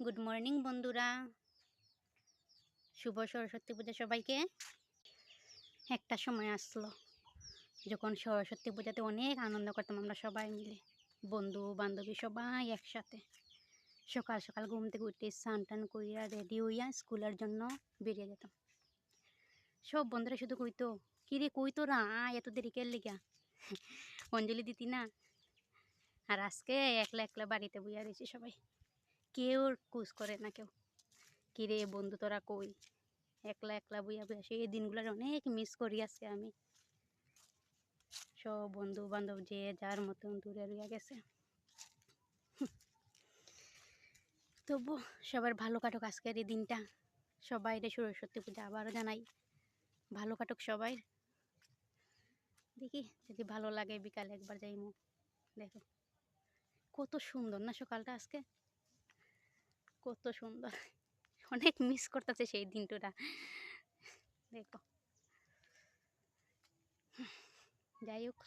Good morning বন্ধুরা, শুভ সরস্বতী পূজা সবাইকে। একটা সময় আসলো যখন সরস্বতী পূজাতে অনেক আনন্দ করতাম আমরা সবাই মিলে, বন্ধু বান্ধবী সবাই একসাথে। সকাল সকাল ঘুম থেকে উঠে স্নান টান করিয়া রেডি হইয়া স্কুলের জন্য বেরিয়ে যেতাম। সব বন্ধুরা শুধু কইতো, কিরে কই তোরা, এত দেরি কে লিগা, অঞ্জলি দিতি না? আর আজকে একলা একলা বাড়িতে বইয়া রয়েছি সবাই, কেউ কুছ করে না কেউ। কিরে বন্ধু তোরা কই, একলা একলা বইয়া বইয়া সেই দিনগুলোর অনেক মিস করি আজকে আমি। সব বন্ধু বান্ধব যে যার মতন দূরে রইয়া গেছে। তবু সবার ভালো কাটুক আজকের এই দিনটা। সবাই সরস্বতী পূজা আবারও জানাই ভালো কাটুক সবাই। দেখি যদি ভালো লাগে বিকালে একবার যাইমু। দেখো কত সুন্দর না সকালটা আজকে, কত সুন্দর। অনেক মিস করতেছে সেই দিনটা। দেখো যাই হোক,